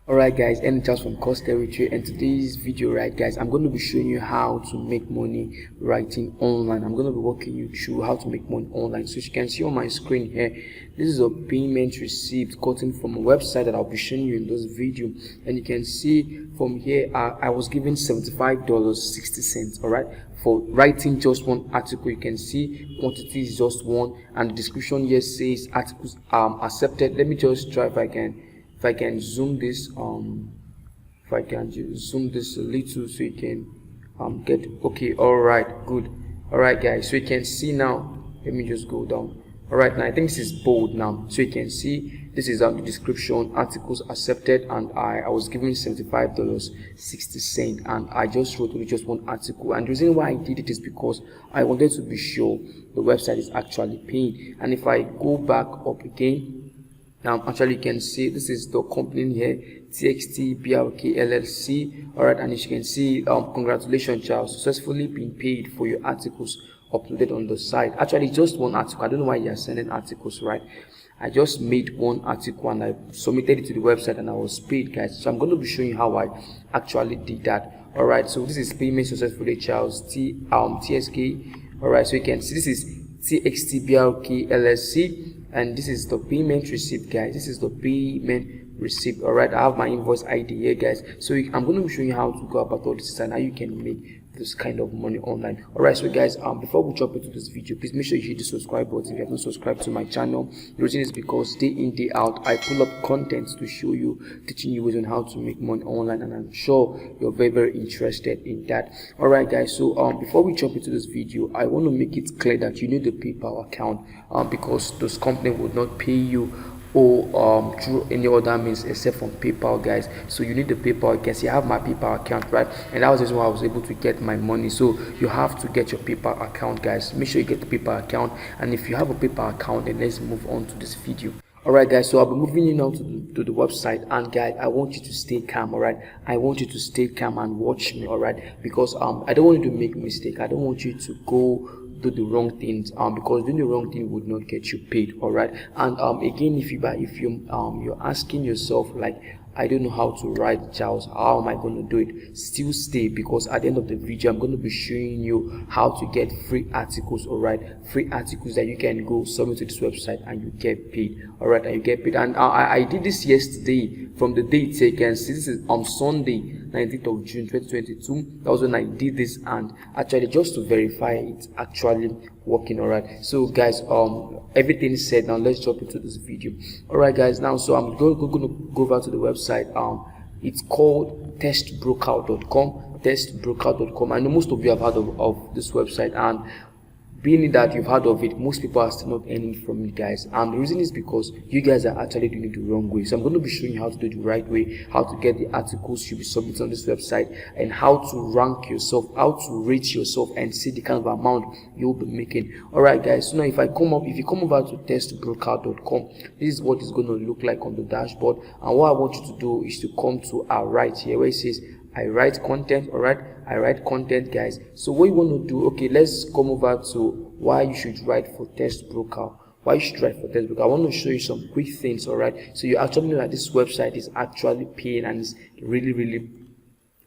Alright guys, and just from Cost Territory, and today's video, right guys, I'm going to be showing you how to make money writing online. I'm going to be walking you through how to make money online. So as you can see on my screen here, this is a payment receipt gotten from a website that I'll be showing you in this video. And you can see from here, I was given $75.60, alright, for writing just one article. You can see quantity is just one, and the description here says articles accepted. Let me just try if I can zoom this if I can just zoom this a little so you can get okay. All right, good. All right guys, so you can see now, let me just go down. All right, now I think this is bold now, so you can see this is the description, articles accepted, and I was given $75.60, and I just wrote only just one article. And the reason why I did it is because I wanted to be sure the website is actually paying. And if I go back up again, now actually you can see this is the company here, TXT BRK LLC. All right, and as you can see, congratulations, Charles, successfully been paid for your articles uploaded on the site. Actually just one article. I don't know why you are sending articles, right? I just made one article and I submitted it to the website and I was paid, guys. So I'm going to be showing you how I actually did that. All right, so this is payment successfully, Charles TSK. All right, so you can see this is TXT BRK LLC. And this is the payment receipt, guys. This is the payment receipt. All right, I have my invoice ID here, guys. So I'm going to be showing you how to go about all this and how you can make this kind of money online. All right, so guys, before we jump into this video, please make sure you hit the subscribe button if you have not subscribed to my channel. The reason is because day in, day out, I pull up content to show you, teaching you ways on how to make money online, and I'm sure you're very interested in that. All right guys, so before we jump into this video, I want to make it clear that you need the PayPal account, because those companies would not pay you or through any other means except from PayPal, guys. So you need the PayPal. You can see I have my PayPal account, right? And that was the reason why I was able to get my money. So you have to get your PayPal account, guys. Make sure you get the PayPal account, and if you have a PayPal account, then let's move on to this video. All right guys, so I'll be moving you now to the website, and guys, I want you to stay calm. All right, I want you to stay calm and watch me, all right, because I don't want you to make a mistake. I don't want you to go do the wrong things, because doing the wrong thing would not get you paid. All right, and again, if you're asking yourself, like, I don't know how to write, Charles, how am I going to do it? Still stay, because at the end of the video I'm going to be showing you how to get free articles. All right, free articles that you can go submit to this website and you get paid. All right, and you get paid. And I did this yesterday. From the date taken, see, this is on Sunday 19th of June 2022. That was when I did this, and actually just to verify it's actually working. All right, so guys, everything is said. Now let's jump into this video. All right guys, now so I'm going to go over to the website. It's called testbroker.com. I know most of you have heard of this website, and being that you've heard of it, most people are still not earning from it, guys. And the reason is because you guys are actually doing it the wrong way. So I'm going to be showing you how to do it the right way, how to get the articles you be submitting on this website, and how to rank yourself, how to rate yourself, and see the kind of amount you'll be making. All right guys, so now if you come over to testbroker.com, this is what it's going to look like on the dashboard. And what I want you to do is to come to our right here where it says I write content. All right, I write content, guys. So what you want to do, okay, let's come over to why you should write for Test Broker. Why you should write for Test Broker. I want to show you some quick things. All right, so you actually know that this website is actually paying and is really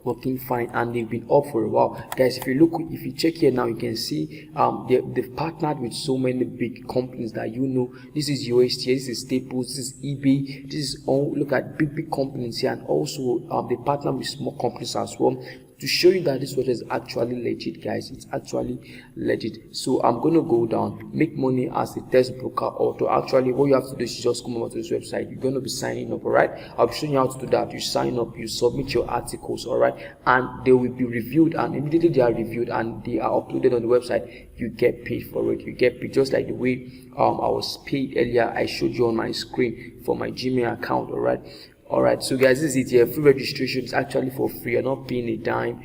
working fine, and they've been up for a while, guys. If you check here now, you can see they've partnered with so many big companies that you know. This is UST, this is Staples, this is eBay, this is all, look at big companies here, and also they partner with small companies as well, to show you that this website is actually legit, guys. It's actually legit. So I'm going to go down, make money as a test broker author. Actually, what you have to do is just come over to this website. You're going to be signing up. All right, I'll be showing you how to do that. You sign up, you submit your articles, all right, and they will be reviewed, and immediately they are reviewed and they are uploaded on the website, you get paid for it. You get paid just like the way I was paid earlier. I showed you on my screen for my Gmail account. All right, so guys, this is it here. Free registration is actually for free. You're not paying a dime.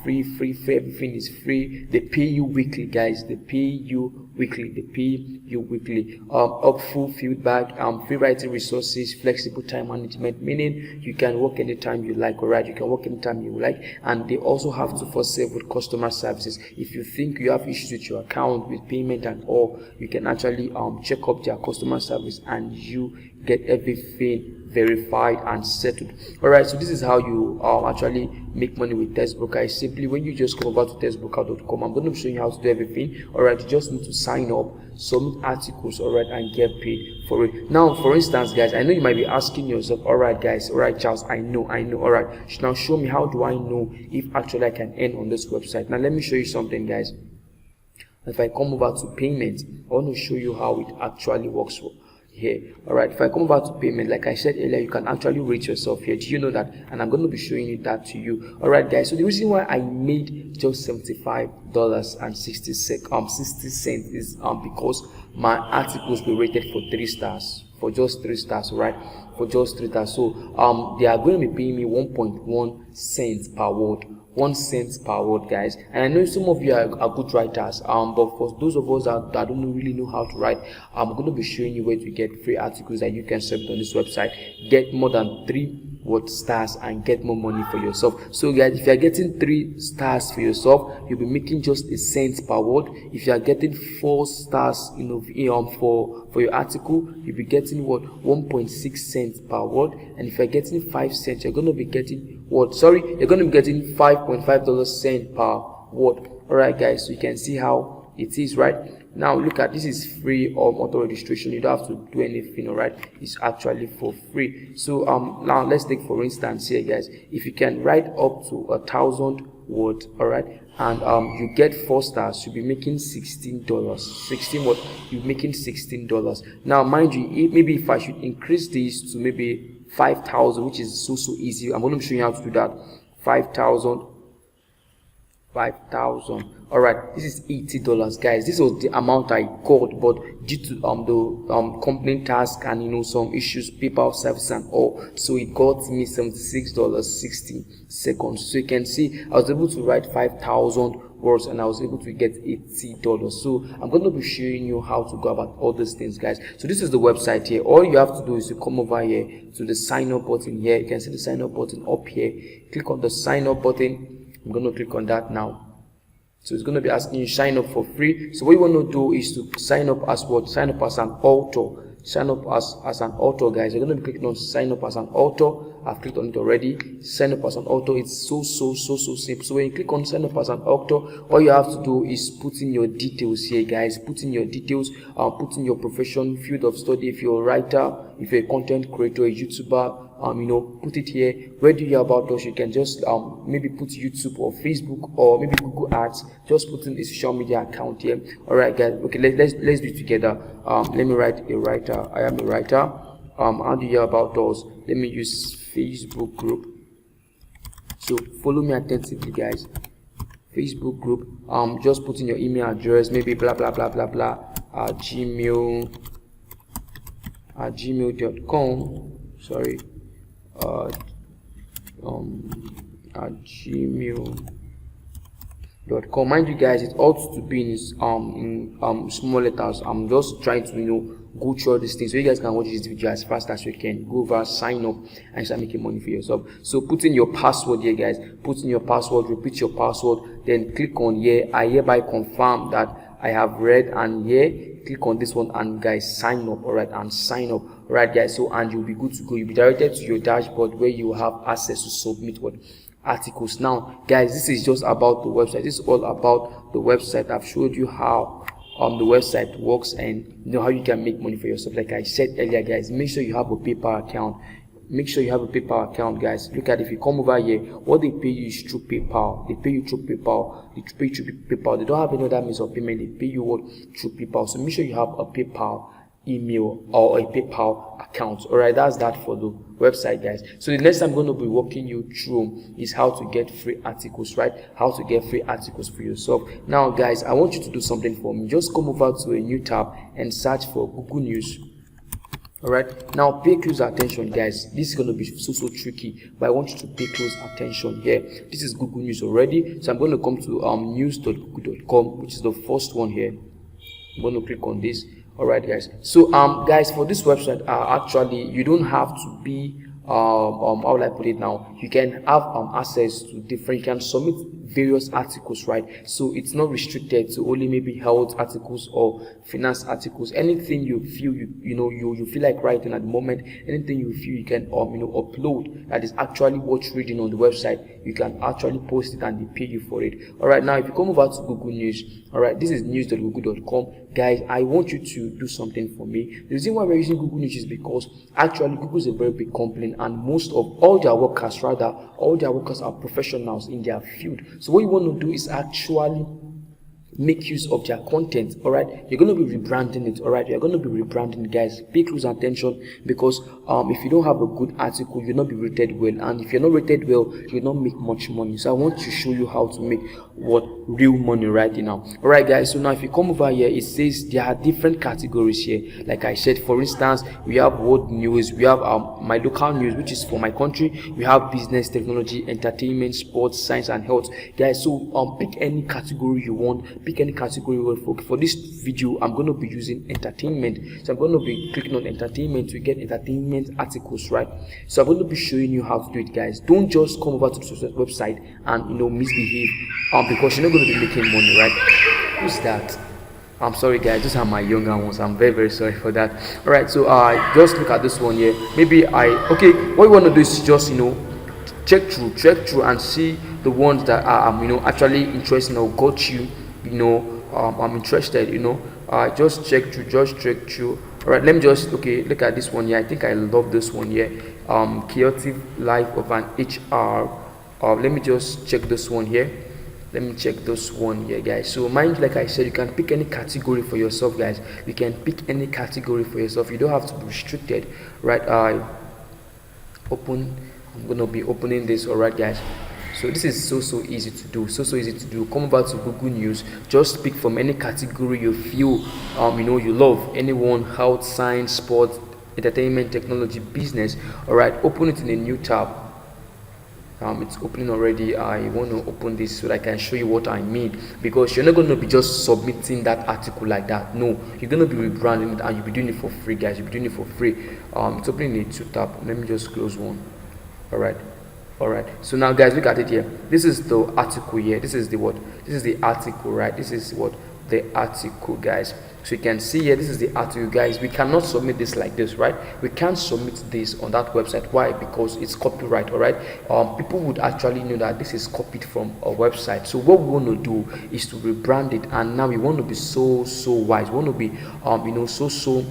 Free, everything is free. They pay you weekly, guys. They pay you weekly. Helpful feedback, free writing resources, flexible time management, meaning you can work anytime you like. All right, you can work anytime you like. And they also have 24/7 with customer services. If you think you have issues with your account, with payment and all, you can actually check up their customer service, and you get everything verified and settled. All right, so this is how you actually make money with Textbroker. Is simply when you just come over to textbroker.com. I'm going to be showing you how to do everything. All right, you just need to sign up, submit articles, all right, and get paid for it. Now, for instance, guys, I know you might be asking yourself, all right, guys, all right, Charles, I know, all right, now show me, how do I know if actually I can earn on this website? Now let me show you something, guys. If I come over to payment, I want to show you how it actually works here. All right, if I come over to payment, like I said earlier, you can actually rate yourself here. Do you know that? And I'm going to be showing you that to you. All right, guys, so the reason why I made just $75.60 is because my articles were rated for 3 stars, for just 3 stars, right? For just 3 stars. So they are going to be paying me 1.1 cents per word. 1 cent per word, guys. And I know some of you are good writers, but for those of us that don't really know how to write, I'm going to be showing you where to get free articles that you can submit on this website, get more than 3 stars, and get more money for yourself. So guys, if you are getting 3 stars for yourself, you'll be making just 1 cent per word. If you are getting 4 stars, for your article, you'll be getting 1.6 cents per word. And if you're getting 5 cents, you're going to be getting you're going to be getting $5.5 cent per word. All right, guys, so you can see how it is, right? Now look at this, is free auto registration. You don't have to do anything. All right, it's actually for free. So now let's take for instance here, guys, if you can write up to 1,000 words, all right, and you get 4 stars, you'll be making $16. 16 what? You're making $16. Now mind you, maybe if I should increase this to maybe 5,000, which is so easy, I'm going to show you how to do that. 5,000. All right, this is $80, guys. This was the amount I got, but due to the company task and some issues, PayPal service and all, so it got me $76.60. So you can see I was able to write 5,000 words and I was able to get $80. So I'm going to be showing you how to go about all these things, guys. So this is the website here. All you have to do is to come over here to the sign up button here. You can see the sign up button up here. Click on the sign up button. I'm going to click on that now. So it's going to be asking you sign up for free. So what you want to do is to sign up as what? Sign up as an author. Sign up as an author, guys. You're going to be clicking on sign up as an author. I've clicked on it already. Sign up as an author. It's so simple. So when you click on sign up as an author, all you have to do is put in your details here, guys. Put in your details. Put in your profession, field of study. If you're a writer, if you're a content creator, a YouTuber, put it here. Where do you hear about us? You can just maybe put YouTube or Facebook or maybe Google Ads. Just put in a social media account here. All right, guys. Okay, let's do it together. Let me write a writer. I am a writer. How do you hear about us? Let me use Facebook group. So follow me attentively, guys. Facebook group. Just put in your email address, maybe blah blah blah blah blah gmail.com. Sorry. At gmail.com. Mind you, guys, it ought to be in small letters. I'm just trying to go through all these things so you guys can watch this video as fast as you can. Go over, sign up, and start making money for yourself. So put in your password here, guys. Put in your password, repeat your password, then click on here. I hereby confirm that I have read, and here click on this one, and guys, sign up. All right, and sign up. All right, guys, so and you'll be good to go. You'll be directed to your dashboard where you have access to submit articles. Now guys, this is just about the website. This is all about the website. I've showed you how the website works and how you can make money for yourself. Like I said earlier, guys, make sure you have a PayPal account. Make sure you have a PayPal account, guys. Look at, if you come over here, what they pay you is through PayPal. They pay you through PayPal. They pay you through PayPal. They don't have any other means of payment. They pay you through PayPal. So make sure you have a PayPal email or a PayPal account. All right, that's that for the website, guys. So the next time I'm going to be walking you through is how to get free articles, right? How to get free articles for yourself. Now guys, I want you to do something for me. Just come over to a new tab and search for Google News. All right, now pay close attention, guys. This is going to be so tricky, but I want you to pay close attention here. This is Google News already, so I'm going to come to news.google.com, which is the first one here. I'm going to click on this. All right, guys. So guys, for this website, actually you don't have to be how will I put it now, you can have access to different, you can submit various articles, right? So it's not restricted to only maybe health articles or finance articles. Anything you feel you feel like writing at the moment, anything you feel you can upload that is actually worth reading on the website, you can actually post it and they pay you for it. All right, now if you come over to Google News, all right, this is news.google.com. Guys, I want you to do something for me. The reason why we're using Google News is because actually Google is a very big company, and most of all their workers are professionals in their field. So what you want to do is actually make use of their content. All right, you're going to be rebranding it. All right, you're going to be rebranding, guys. Pay close attention, because if you don't have a good article, you'll not be rated well, and if you're not rated well, you'll not make much money. So I want to show you how to make real money right now. All right, guys, so now if you come over here, it says there are different categories here. Like I said, for instance, we have world news, we have my local news, which is for my country, we have business, technology, entertainment, sports, science, and health. Guys, so pick any category you want. Pick any category you want. For this video, I'm going to be using entertainment, so I'm going to be clicking on entertainment to get entertainment articles, right? So I'm going to be showing you how to do it, guys. Don't just come over to the website and misbehave, because you're not going to be making money, right? Who's that? I'm sorry, guys, these are my younger ones. I'm very, very sorry for that. All right, so just look at this one here. Maybe okay, what you want to do is just check through and see the ones that are actually interesting or got you. I'm interested. Just check through. All right, let me just look at this one here. I think I love this one here. Chaotic life of an HR. Let me just check this one here. Let me check this one here, guys. So mind, like I said, you can pick any category for yourself, guys. You can pick any category for yourself. You don't have to be restricted, right? I'm gonna be opening this. All right, guys. So this is so easy to do. Come over to Google News, just pick from any category you feel you love. Anyone, health, science, sports, entertainment, technology, business. All right, open it in a new tab. It's opening already. I want to open this so that I can show you what I mean, because you're not going to be just submitting that article like that. No, you're going to be rebranding it, and you'll be doing it for free, guys. You'll be doing it for free. It's opening in a two tab. Let me just close one. All right, so now, guys, look at it here. This is the article here. This is the article, right? This is the article, guys. So you can see here, this is the article, guys. We cannot submit this like this, right? We can't submit this on that website. Why? Because it's copyright. All right, people would actually know that this is copied from a website. So what we want to do is to rebrand it, and now we want to be so wise. We want to be so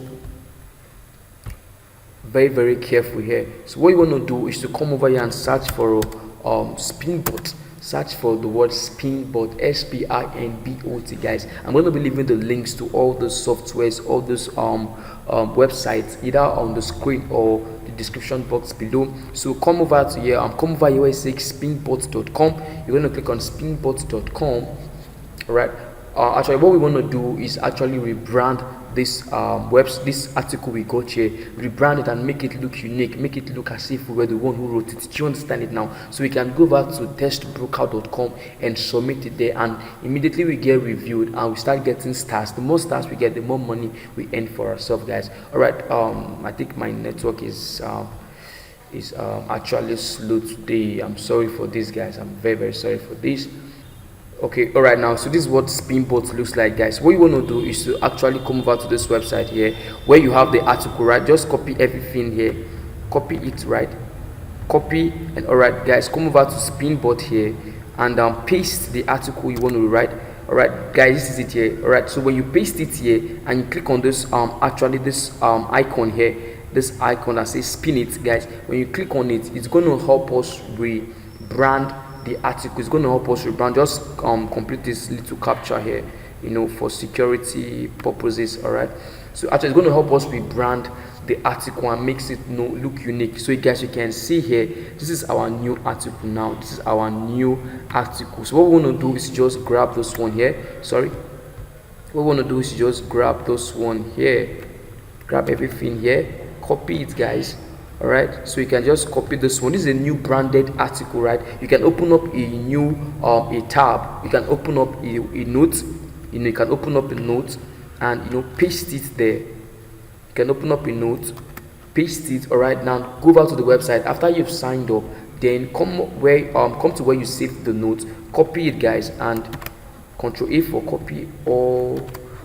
very, very careful here. So what you want to do is to come over here and search for Spinbot. Search for the word Spinbot, SPINBOT, guys. I'm going to be leaving the links to all the softwares, all those websites, either on the screen or the description box below. So come over to here. Come over here where it says spinbot.com. You're going to click on spinbot.com. All right. Actually, what we want to do is actually rebrand this this article we got here, rebrand it and make it look unique, make it look as if we were the one who wrote it. Do you understand it now? So we can go back to testbroker.com and submit it there, and immediately we get reviewed and we start getting stars. The more stars we get, the more money we earn for ourselves, guys. All right, I think my network is actually slow today. I'm sorry for this, guys. I'm very, very sorry for this. Okay, all right, now, so this is what Spinbot looks like, guys. What you want to do is to actually come over to this website here where you have the article, right? Just copy everything here, copy it, right? Copy, and all right, guys, come over to Spinbot here and paste the article you want to write. All right, guys, this is it here. All right, so when you paste it here and you click on this this icon here, this icon that says spin it, guys, when you click on it, it's going to help us rebrand the article. Is going to help us rebrand. Just complete this little capture here, for security purposes. All right, so actually it's going to help us rebrand the article and makes it look unique. So guys, you can see here, this is our new article now. This is our new article. So what we want to do is just grab this one here. What we want to do is just grab this one here, grab everything here, copy it, guys. All right, so you can just copy this one. This is a new branded article, right? You can open up a new a tab. You can open up a note. You can open up a note and paste it there. You can open up a note, paste it. All right, now go back to the website after you've signed up, then come to where you saved the notes, copy it guys, and Control A for copy all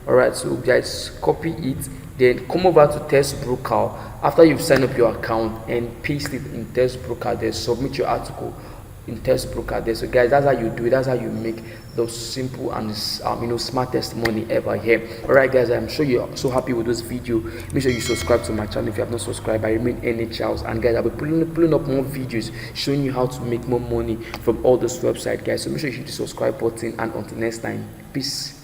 right. So guys, copy it, then come over to test broker after you've signed up your account and paste it in test broker there, submit your article in test broker there. So guys, that's how you do it. That's how you make the simple and smartest money ever here. All right guys, I'm sure you're so happy with this video. Make sure you subscribe to my channel if you have not subscribed. I remain NH, and guys, I'll be pulling up more videos showing you how to make more money from all this website guys. So make sure you hit the subscribe button, and until next time, peace.